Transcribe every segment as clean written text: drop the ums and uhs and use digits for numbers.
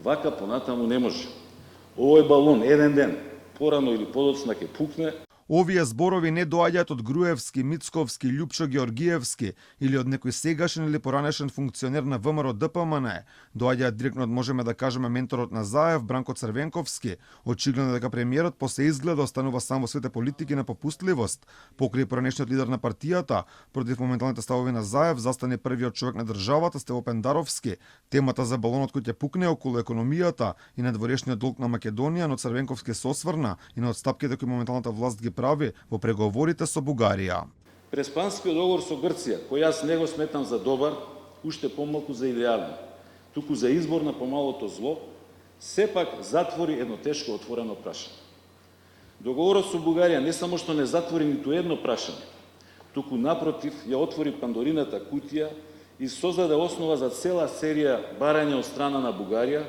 Вака понатаму не може. Овој балон еден ден, порано или подоцна ќе пукне. Овие зборови не доаѓаат од Груевски, Мицковски, Љупчо Георгиевски или од некој сегашен или поранешен функционер на ВМРО ДПМН. Доаѓаат директно од, можеме да кажеме, менторот на Заев, Бранко Црвенковски. Очигледно дека премиерот после изгледа останува сам во своите политики на попустливост. Покрај поранешниот лидер на партијата, против моменталните ставови на Заев, застане првиот човек на државата, Стево Пендаровски. Темата за балонот кој ќе пукне околу економијата и надворешниот долг на Македонија, но Црвенковски се осврна и на отстапките кои моменталната власт ги прави во преговорите со Бугарија. Преспанскиот договор со Грција, кој јас не го сметам за добар, уште помалку за идеален, туку за избор на помалото зло, сепак затвори едно тешко отворено прашање. Договорот со Бугарија не само што не затвори ниту едно прашање, туку напротив ја отвори Пандорината кутија и создаде основа за цела серија барања од страна на Бугарија,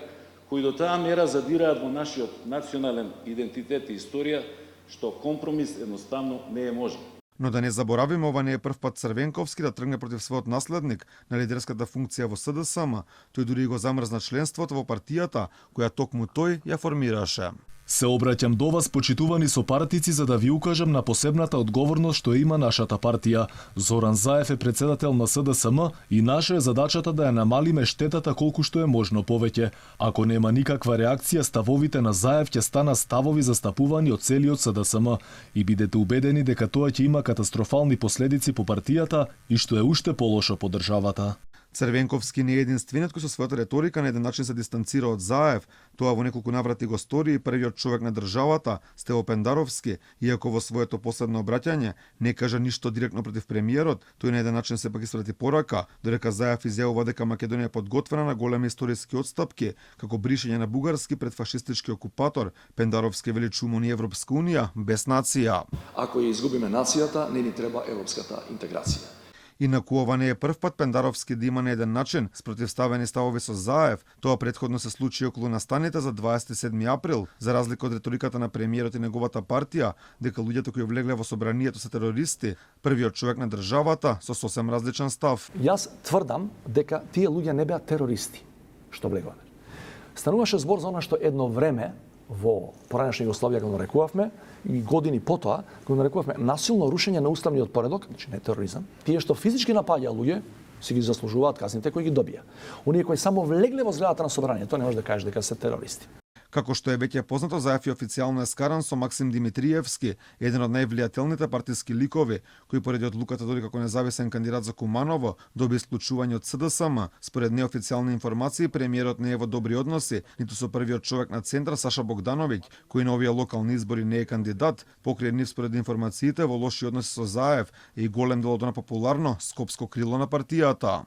кои до таа мера задираат во нашиот национален идентитет и историја, што компромис едноставно не е можен. Но да не заборавиме, ова не е прв пат Црвенковски да тргне против својот наследник на лидерската функција во СДСМ. Тој дури го замрзна членството во партијата, која токму тој ја формираше. Се обраќам до вас, почитувани сопартици, за да ви укажам на посебната одговорност што има нашата партија. Зоран Заев е председател на СДСМ и наша е задачата да ја намалиме штетата колку што е можно повеќе. Ако нема никаква реакција, ставовите на Заев ќе стана ставови застапувани од целиот СДСМ и бидете убедени дека тоа ќе има катастрофални последици по партијата и што е уште полошо по државата. Црвенковски не е единствениот кој со својата реторика на еден начин се дистанцира од Заев. Тоа во неколку наврати го стори и првиот човек на државата, Стево Пендаровски, иако во своето последно обраќање не кажа ништо директно против премиерот, тој на еден начин сепак испрати порака, додека Заев изјавува дека Македонија е подготвена на големи историски отстапки, како бришење на бугарски пред фашистички окупатор. Пендаровски вели чумо ни Европска унија без нација. Ако ја изгубиме нацијата, не ни треба европската интеграција. Инаку ова не е прв пат Пендаровски да има на еден начин спротивставени ставови со Заев. Тоа претходно се случи околу настаните за 27 април, за разлика од реториката на премиерот и неговата партија, дека луѓето кои влегле во собранието се терористи, првиот човек на државата со сосем различен став. Јас тврдам дека тие луѓе не беа терористи што влегле. Стануваше збор за она што едно време во поранешна Југославија го нарекувавме и години потоа го нарекувавме насилно рушење на уставниот поредок, значи не тероризам. Тие што физички напаѓаа луѓе си ги заслужуваат казните кои ги добија. Оние кои само влегле во зградата на собранието не може да кажеш дека се терористи. Како што е веќе познато, Заев е официјално ескаран со Максим Димитриевски, еден од највлијателните партиски ликови, кој поради одлуката дори како независен кандидат за Куманово доби исклучување од СДСМ. Според неофицијални информации, премиерот не е во добри односи ниту со првиот човек на центар Саша Богдановиќ, кој на овие локални избори не е кандидат. Покрај нив, според информациите, во лоши односи со Заев и голем дел од она популарно скопско крило на партијата.